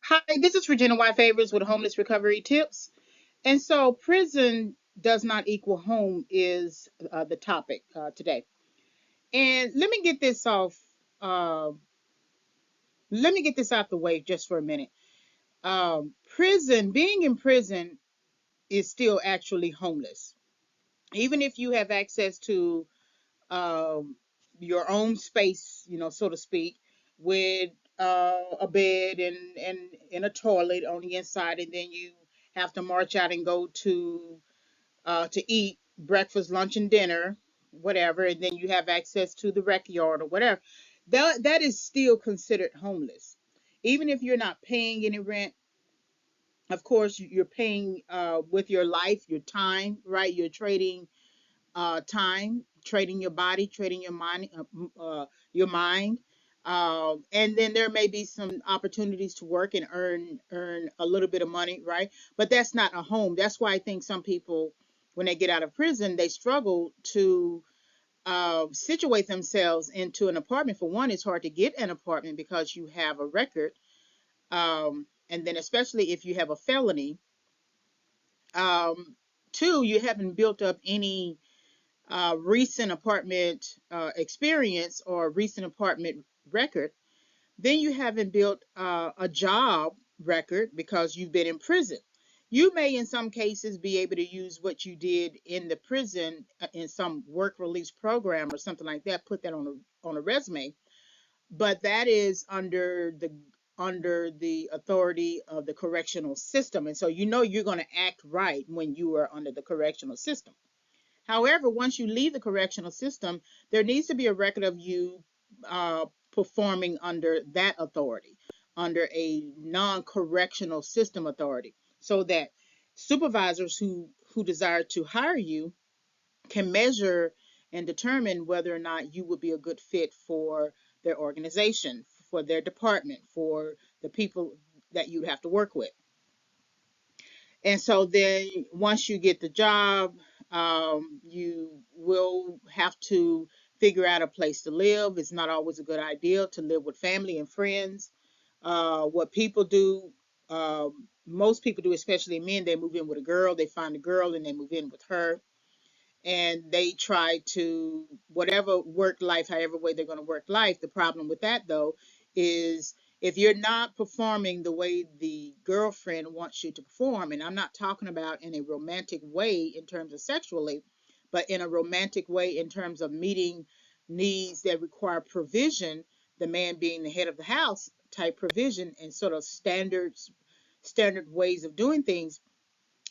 Hi, this is Regina White Favors with Homeless Recovery Tips. And so, prison does not equal home is the topic today. And let me get this off. Uh, Let me get this out the way just for a minute. Being in prison is still actually homeless. Even if you have access to um, your own space, so to speak, with a bed and a toilet on the inside, and then you have to march out and go to eat breakfast, lunch, and dinner, whatever, and then you have access to the rec yard or whatever. That is still considered homeless, even if you're not paying any rent. Of course, you're paying with your life, your time, right? You're trading time, trading your body, trading your mind. And then there may be some opportunities to work and earn a little bit of money, right? But that's not a home. That's why I think some people, when they get out of prison, they struggle to situate themselves into an apartment. For one, it's hard to get an apartment because you have a record, and then especially if you have a felony. Um, Two, you haven't built up any recent apartment experience or recent apartment record. Then you haven't built a job record because you've been in prison. You may, in some cases, be able to use what you did in the prison in some work release program or something like that. Put that on a resume, but that is under the authority of the correctional system, and so you're going to act right when you are under the correctional system. However, once you leave the correctional system, there needs to be a record of you performing under that authority, under a non-correctional system authority, so that supervisors who desire to hire you can measure and determine whether or not you would be a good fit for their organization, for their department, for the people that you have to work with. And so then once you get the job, you will have to figure out a place to live. It's not always a good idea to live with family and friends. What people do, most people do, especially men, they move in with a girl, they find a girl and they move in with her. And they try to, whatever work life, however way they're going to work life. The problem with that, though, is if you're not performing the way the girlfriend wants you to perform, and I'm not talking about in a romantic way in terms of sexually, but in a romantic way in terms of meeting needs that require provision, the man being the head of the house type provision and sort of standard ways of doing things,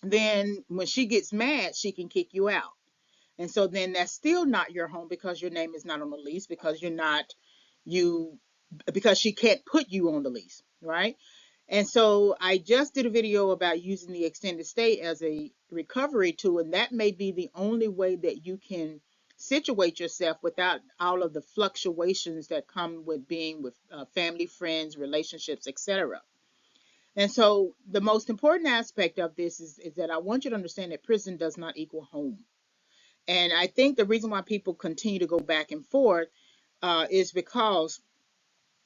then when she gets mad, she can kick you out. And so then that's still not your home because your name is not on the lease, because you're not you because she can't put you on the lease, right? And so I just did a video about using the extended stay as a recovery tool, and that may be the only way that you can situate yourself without all of the fluctuations that come with being with family, friends, relationships, etc. And so the most important aspect of this is that I want you to understand that prison does not equal home. And I think the reason why people continue to go back and forth is because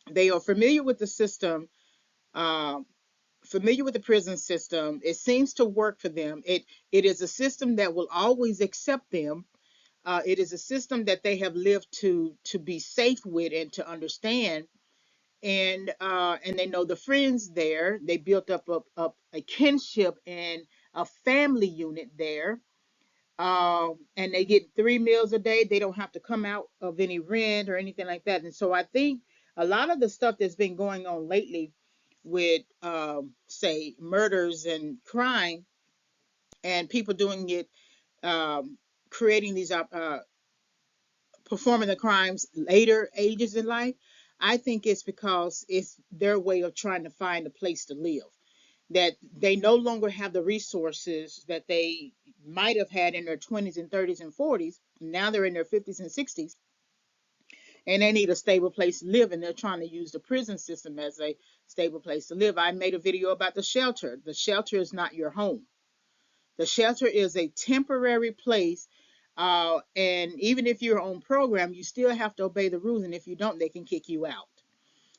they are familiar with the system, uh, familiar with the prison system. It seems to work for them. It is a system that will always accept them. It is a system that they have lived to be safe with and to understand. And they know the friends there. They built up a kinship and a family unit there, and they get 3 meals a day. They don't have to come out of any rent or anything like that. And so I think a lot of the stuff that's been going on lately with, say, murders and crime, and people doing it, um, creating these, performing the crimes later ages in life, I think it's because it's their way of trying to find a place to live, that they no longer have the resources that they might have had in their 20s and 30s and 40s. Now they're in their 50s and 60s, and they need a stable place to live, and they're trying to use the prison system as a stable place to live. I made a video about the shelter. The shelter is not your home. The shelter is a temporary place. And even if you're on program, you still have to obey the rules. And if you don't, they can kick you out.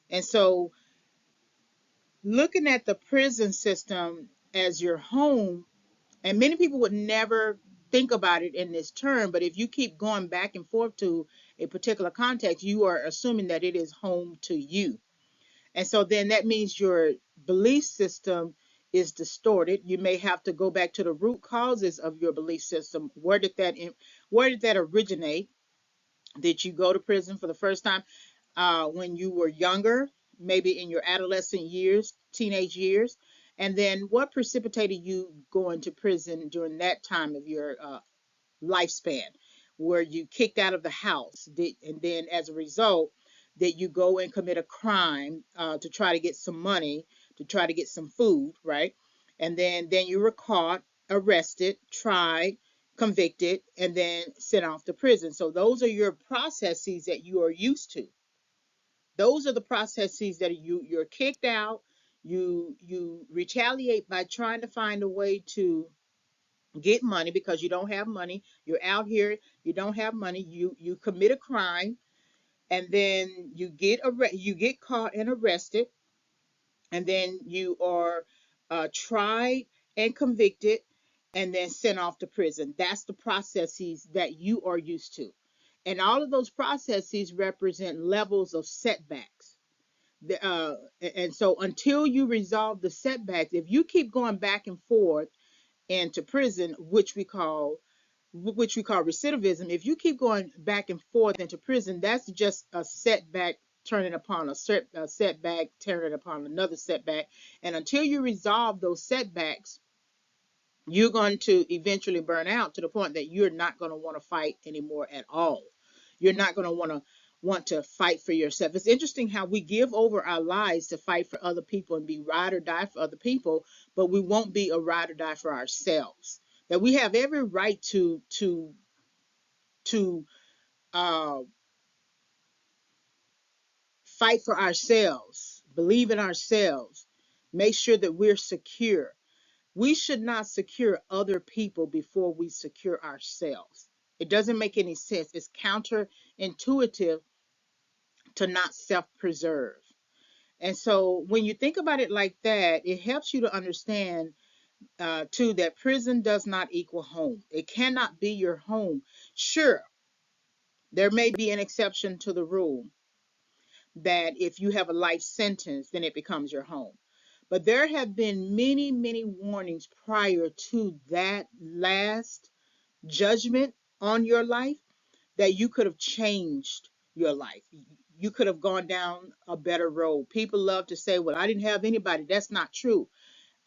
And so looking at the prison system as your home, and many people would never think about it in this term, but if you keep going back and forth to a particular context, you are assuming that it is home to you. And so then that means your belief system is distorted. You may have to go back to the root causes of your belief system. Where did that originate? Did you go to prison for the first time when you were younger, maybe in your adolescent years, teenage years? And then what precipitated you going to prison during that time of your lifespan? Were you kicked out of the house? And then as a result, did you go and commit a crime to try to get some money, to try to get some food, right? And then you were caught, arrested, tried, convicted, and then sent off to prison. So those are your processes that you are used to. Those are the processes that you're kicked out. You retaliate by trying to find a way to get money because you don't have money. You're out here, you don't have money. You commit a crime, and then you get caught and arrested, and then you are tried and convicted, and then sent off to prison. That's the processes that you are used to, and all of those processes represent levels of setbacks. And so until you resolve the setbacks, if you keep going back and forth into prison, which we call recidivism, if you keep going back and forth into prison, that's just a setback turning upon a setback turning upon another setback. And until you resolve those setbacks, you're going to eventually burn out to the point that you're not going to want to fight anymore at all. You're not going to want to fight for yourself. It's interesting how we give over our lives to fight for other people and be ride or die for other people, but we won't be a ride or die for ourselves. That we have every right to uh, fight for ourselves, believe in ourselves, make sure that we're secure. We should not secure other people before we secure ourselves. It doesn't make any sense. It's counterintuitive to not self preserve. And so when you think about it like that, it helps you to understand, too, that prison does not equal home. It cannot be your home. Sure, there may be an exception to the rule that if you have a life sentence, then it becomes your home. But there have been many, many warnings prior to that last judgment on your life that you could have changed your life. You could have gone down a better road. People love to say, well, I didn't have anybody. That's not true.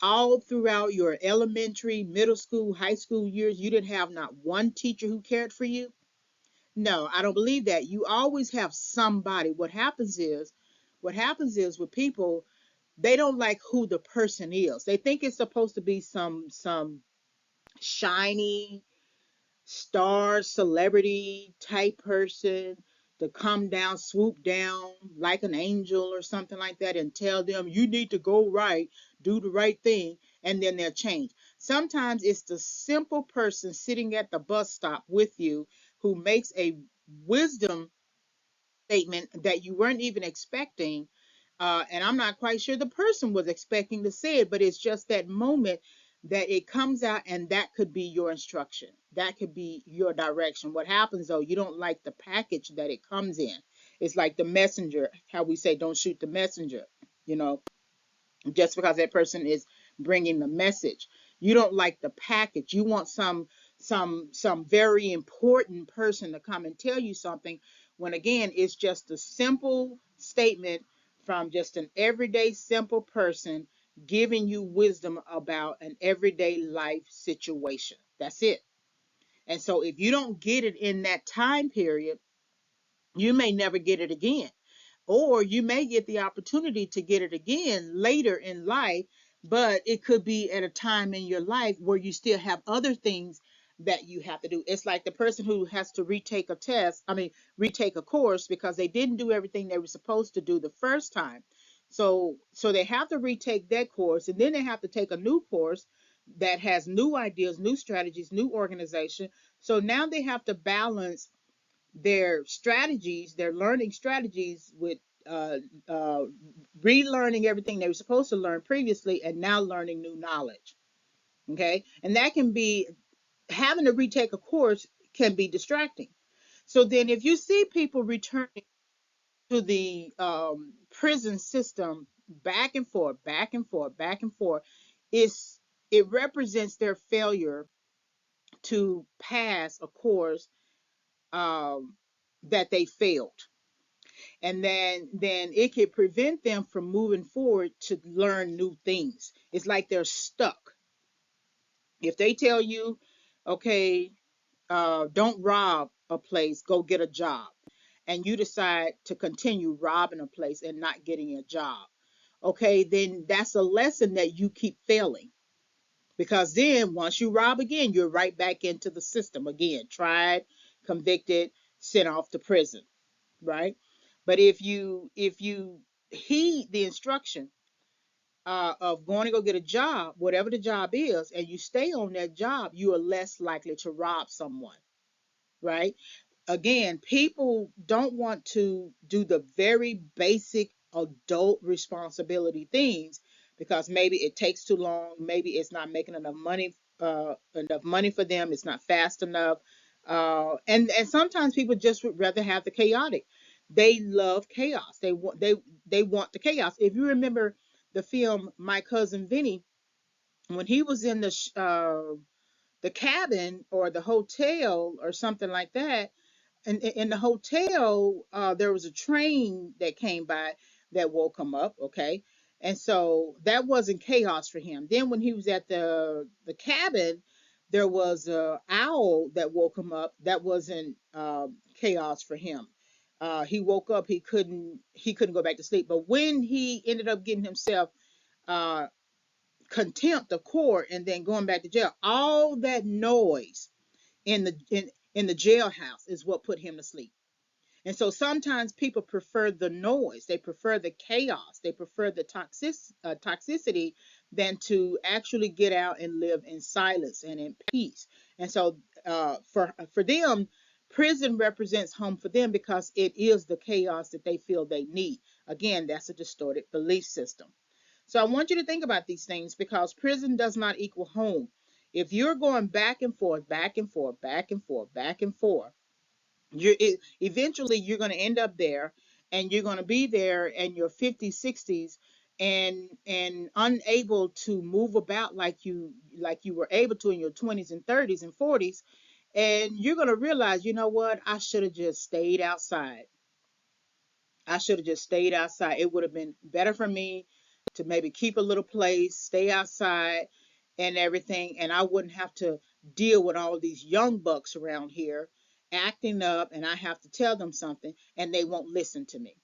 All throughout your elementary, middle school, high school years, you didn't have not one teacher who cared for you. No, I don't believe that. You always have somebody. What happens is with people, they don't like who the person is. They think it's supposed to be some shiny star celebrity type person to come down, swoop down like an angel or something like that and tell them you need to go right, do the right thing, and then they'll change. Sometimes it's the simple person sitting at the bus stop with you who makes a wisdom statement that you weren't even expecting. And I'm not quite sure the person was expecting to say it, but it's just that moment that it comes out, and that could be your instruction. That could be your direction. What happens though, you don't like the package that it comes in. It's like the messenger, how we say, don't shoot the messenger. You know, just because that person is bringing the message, you don't like the package. You want some very important person to come and tell you something, when again it's just a simple statement from just an everyday simple person giving you wisdom about an everyday life situation. That's it. And so if you don't get it in that time period, you may never get it again, or you may get the opportunity to get it again later in life, but it could be at a time in your life where you still have other things that you have to do. It's like the person who has to retake a course because they didn't do everything they were supposed to do the first time. So they have to retake that course, and then they have to take a new course that has new ideas, new strategies, new organization. So now they have to balance their strategies, their learning strategies with uh, uh, relearning everything they were supposed to learn previously and now learning new knowledge. Okay. And that can be having to retake a course can be distracting. So then if you see people returning to the prison system back and forth, back and forth, back and forth, it's, it represents their failure to pass a course um, that they failed. And then it can prevent them from moving forward to learn new things. It's like they're stuck. If they tell you, okay, don't rob a place, go get a job, and you decide to continue robbing a place and not getting a job, okay, then that's a lesson that you keep failing. Because then once you rob again, you're right back into the system again, tried, convicted, sent off to prison, right? But if you heed the instruction of going to go get a job, whatever the job is, and you stay on that job, you are less likely to rob someone, right? Again, people don't want to do the very basic adult responsibility things because maybe it takes too long, maybe it's not making enough money for them, it's not fast enough. And sometimes people just would rather have the chaotic. They love chaos. They want the chaos. If you remember the film My Cousin Vinny, when he was in the cabin or the hotel or something like that, and in the hotel, there was a train that came by that woke him up. Okay, and so that wasn't chaos for him. Then when he was at the cabin, there was a owl that woke him up. That wasn't chaos for him. He woke up. He couldn't go back to sleep. But when he ended up getting himself uh, contempt of court and then going back to jail, all that noise in the jailhouse is what put him to sleep. And so sometimes people prefer the noise, they prefer the chaos, they prefer the toxicity than to actually get out and live in silence and in peace. And so for them, prison represents home for them because it is the chaos that they feel they need. Again, that's a distorted belief system. So I want you to think about these things because prison does not equal home. If you're going back and forth, back and forth, back and forth, back and forth, eventually you're going to end up there, and you're going to be there in your 50s, 60s, and unable to move about like you were able to in your 20s and 30s and 40s. And you're going to realize, you know what, I should have just stayed outside. I should have just stayed outside. It would have been better for me to maybe keep a little place, stay outside and everything, and I wouldn't have to deal with all these young bucks around here acting up, and I have to tell them something and they won't listen to me.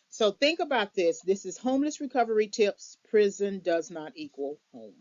So think about this. This is homeless recovery tips. Prison does not equal home.